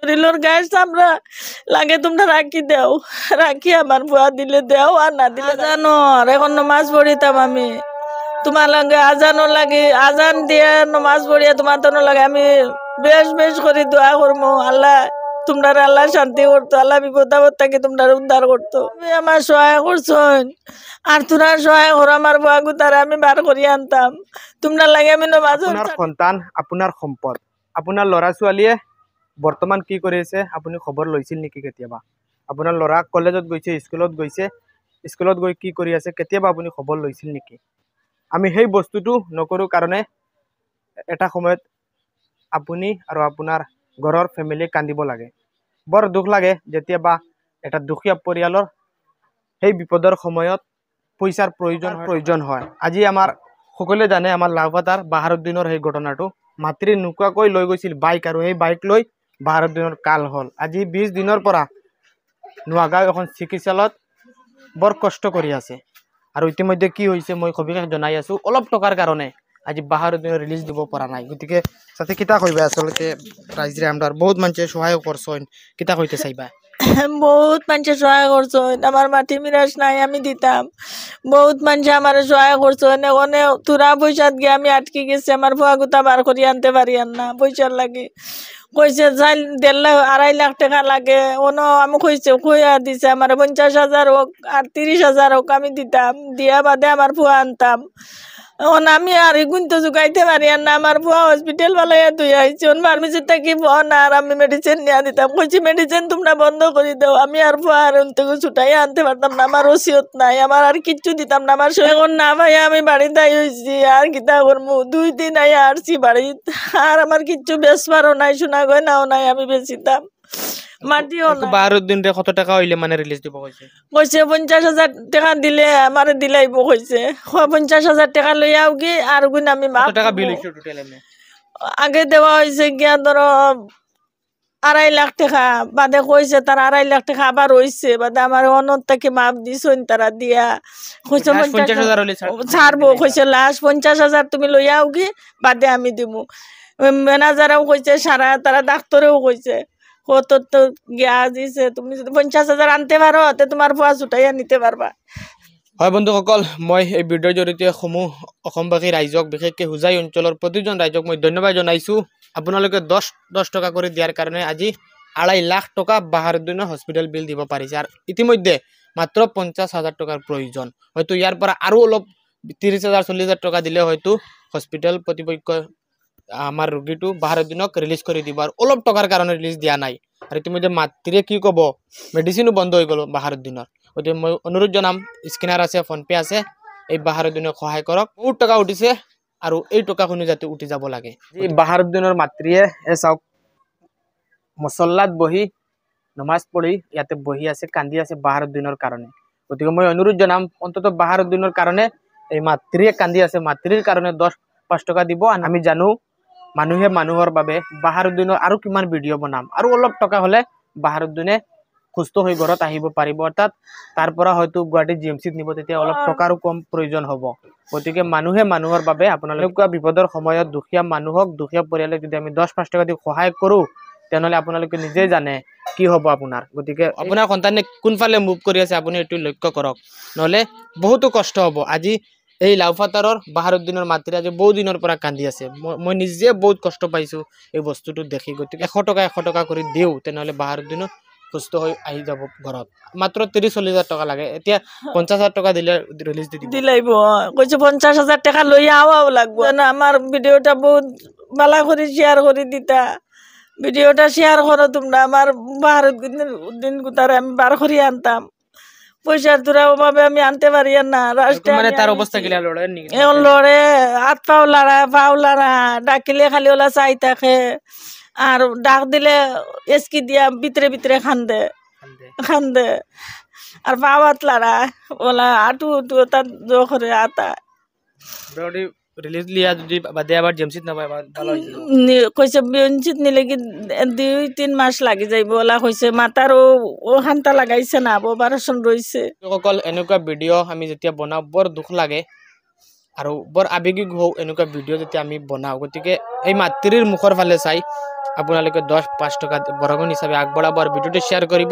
রিলোর গায়ে আমরা লাগে তোমরা রাখি দেও, রাখি আমার বুয়া দিলে দেও, আর না দিলে জানো আর এখন নামাজ পড়িতাম আমি তোমার লাগে আজানও লাগে, আজান দিয়ে নামাজ পড়িয়া তোমার তো লাগে আমি বেশ বেশ করে দোয়া করবো আল্লাহ তোমরা আল্লাহ শান্তি করতো, আল্লাহ বিপদ আপদ থেকে তোমরা উদ্ধার করতো। তুমি আমার সহায় করছন আর তোরা সহায় করো আমার বুয়া গুতারে আমি বার করিয়া আনতাম তোমরা লাগে আমি নামাজ। আপনার সন্তান আপোনাৰ সম্পদ, আপোনাৰ ল'ৰা ছোৱালীয়ে বৰ্তমান কি কৰি আছে আপুনি খবৰ লৈছিল নেকি? কেতিয়াবা আপোনাৰ ল'ৰা কলেজত গৈছে, স্কুলত গৈ কি কৰি আছে কেতিয়াবা আপুনি খবৰ লৈছিল নেকি? আমি সেই বস্তুটো নকৰোঁ কাৰণে এটা সময়ত আপুনি আৰু আপোনাৰ ঘৰৰ ফেমিলি কান্দিব লাগে। বৰ দুখ লাগে যেতিয়াবা এটা দুখীয়া পৰিয়ালৰ সেই বিপদৰ সময়ত পইচাৰ প্ৰয়োজন হয়। আজি আমাৰ সকলোৱে জানে আমাৰ লাওপাতাৰ বাহাৰুদ্দিনৰ সেই ঘটনাটো মাতৃ নোকোৱাকৈ লৈ গৈছিল বাইক, আৰু সেই বাইক লৈ বাহাৰুদ্দিনৰ কাল হ'ল। আজি 20 দিনৰ পৰা নোয়াগাঁও এখন চিকিৎসালয়ত বৰ কষ্ট কৰি আছে। আৰু ইতিমধ্যে কি হৈছে মই সবিশেষ জনাই আছো, অলপ টকাৰ কাৰণে আজি বাহাৰুদ্দিনৰ ৰিলিজ দিব পৰা নাই। গতিকে সাথে কিতা কইবা আসলে রাইজরে আমরা বহুত মানুষে সহায় করছেন, কিতা কইতে চাইবা? বহুত মানুষে সহায় করছেন, আমার মাটি মিরাজ নাই আমি দিতাম, বহুত মানুষে আমার সহায় করছেন। ওখানে তোরা পয়সা গিয়ে আমি আটকে গেছি, আমার ভুয়া গুতা বার করি আনতে পারি না পয়সার লাগে। কইছে যাই 1.5 লাখ 2.5 লাখ টাকা লাগে, ওনো আমি কইছে কইয়া দিছে আমার 50,000 হোক আর 30,000 হোক আমি দিতাম, দিয়া বাদে আমার ভুয়া আনতাম। এখন আমি আর এগুন তো জুগাইতে পারি না, আমার ভুয়া হসপিটাল বালাইয়া তুই আইছি ফার্মেসি থেকে ভুয়া না, আর আমি মেডিসিন নিয়ে দিতাম। কইছি মেডিসিন তোমরা বন্ধ করে দাও, আমি আর ভুয়া আর থেকে ছুটাইয়া আনতে পারতাম না, আমার ওসিয়ত নাই, আমার আর কিচ্ছু দিতাম না। আমার এখন না ভাইয়া আমি বাড়িতে হয়েছি আর কিতা করবো, 2 দিন আইয়া আসছি বাড়ি, আর আমার কিচ্ছু বেচবারও নাই, সোনা গয়নাও নাই, আমি বেচিতাম মাটিও না। বাহারুদ্দিন রে কত টাকা হইলে মানে রিলিজ দিব কইছে? কইছে 50,000 টাকা দিলে আমারে দিলাইব কইছে। 50,000 টাকা লইয়াও কি আর গুণ আমি কত টাকা বিল হইছে টোটাল? এমনি আগে দেওয়া হয়েছে গিয়া ধরো 2.5 লাখ টাকা, বাদে কইছে তার 2.5 লাখ টাকা আবার হইছে, বাদে আমার অনত থেকে মাপ দিছইন তারা দিয়া। কইছে 50,000 হইলে ছাড়বো, কইছে লাস্ট 50,000 তুমি লইয়াও কি বাদে আমি দিব। ম্যানেজারও কইছে সারা, তারা ডাক্তারেও কইছে কত তো গিয়া দিছে, তুমি যদি 50,000 আনতে পারো তে তোমার ফুয়া ছুটাইয়া নিতে পারবা। হয় বন্ধুসকল, মই এই ভিডিঅ'ৰ জৰিয়তে সমূহ অসমবাসী ৰাইজক, বিশেষকৈ হুজাই অঞ্চলৰ প্ৰতিজন ৰাইজক মই ধন্যবাদ জনাইছোঁ। আপোনালোকে 10 টকা কৰি দিয়াৰ কাৰণে আজি 2.5 লাখ টকা বাহাৰুদ্দিনৰ হস্পিটেল বিল দিব পাৰিছে। আৰু ইতিমধ্যে মাত্ৰ 50,000 টকাৰ প্ৰয়োজন। হয়তো ইয়াৰ পৰা আৰু অলপ 30,000 40,000 টকা দিলে হয়তো হস্পিটেল কৰ্তৃপক্ষ আমাৰ ৰোগীটো বাহাৰুদ্দিনক ৰিলিজ কৰি দিব, আৰু অলপ টকাৰ কাৰণে ৰিলিজ দিয়া নাই। আৰু ইতিমধ্যে মাতৃয়ে কি ক'ব, মেডিচিনো বন্ধ হৈ গ'ল বাহাৰুদ্দিনৰ। গতিকে মই অনুৰোধ জনাম, স্কেনাৰ আছে, ফোনপে আছে, এই বাহাৰুদ্দিনক সহায় কৰক। বহুত টকা উঠিছে আৰু এই টকাখিনি যাতে উঠি যাব লাগে। এই বাহাৰুদ্দিনৰ মাতৃয়ে চাওক মছল্লাত বহি নমাজ পঢ়ি ইয়াতে বহি আছে, কান্দি আছে বাহাৰুদ্দিনৰ কাৰণে। গতিকে মই অনুৰোধ জনাম অন্তত বাহাৰুদ্দিনৰ কাৰণে এই মাতৃয়ে কান্দি আছে, মাতৃৰ কাৰণে 10-5 টকা দিব। আমি জানো মানুহে মানুহৰ বাবে বাহাৰুদ্দিনৰ আৰু কিমান ভিডিঅ' বনাম, আৰু অলপ টকা হ'লে বাহাৰুদ্দিনে সুস্থ হৈ ঘৰত আহিব পাৰিব, অৰ্থাৎ তাৰ পৰা হয়তো গুৱাহাটী GMCত নিব, তেতিয়া অলপ টকাৰো কম প্ৰয়োজন হ'ব। গতিকে মানুহে মানুহৰ বাবে আপোনালোকে বিপদৰ সময়ত দুখীয়া মানুহক, দুখীয়া পৰিয়ালক যদি আমি 10-5 টকা দি সহায় কৰোঁ, তেনেহ'লে আপোনালোকে নিজেই জানে কি হ'ব আপোনাৰ। গতিকে আপোনাৰ সন্তানে কোনফালে মুভ কৰি আছে আপুনি এইটো লক্ষ্য কৰক, নহ'লে বহুতো কষ্ট হ'ব। আজি এই লাওপাতাৰৰ বাহাৰুদ্দিনৰ মাতৃ আজি বহুত দিনৰ পৰা কান্দি আছে, মই নিজে বহুত কষ্ট পাইছোঁ এই বস্তুটো দেখি। গতিকে 100 টকা কৰি দিওঁ, তেনেহ'লে বাহাৰুদ্দিনো সুস্থ হৈ আহি যাব ঘৰত। মাত্ৰ 30-40,000 টকা লাগে, এতিয়া 50,000 টকা দিলে রিলিজ দিলাইব। কইছে 50,000 টাকা লইয়া আওয়াও লাগবো। আমার ভিডিওটা বহুত ভালো করে শেয়ার করে দিতা, ভিডিওটা শেয়ার করো তোমরা। আমার বাহারুদ্দিন গুতারে আমি বার করিয়ে আনতাম, পয়সার তোরা ওভাবে আমি আনতে পারি না। মানে তার অবস্থা কি এখন লড়ে, হাত পাও লাড়া ডাকিলে খালি ওলা চাই থাকে, আর ডাক দিলে এসকি দিয়া ভিতরে ভিতরে খান্দে আর পাওয়াত লাড়া ওলা আটু তার জো করে আতা। রিলিজ লিয়া যদি বাদে আবার জেমসিত না পায় ভালো হইছে। কইছে জেমসিত নিলে কি 2-3 মাস লাগি যাইব ওলা কইছে। মাতারও ও খান্তা লাগাইছে না, অপারেশন রইছে। সকল এনেকুৱা ভিডিঅ' আমি যেতিয়া বনাও বৰ দুখ লাগে। আৰু বৰ আৱেগিক হওঁ এনেকুৱা ভিডিঅ' যেতিয়া আমি বনাওঁ গতিকে এই মাতৃৰ মুখৰ ফালে চাই আপোনালোকে 10-5 টকা বৰঙণি হিচাপে আগবঢ়াব আৰু ভিডিঅ'টো শ্বেয়াৰ কৰিব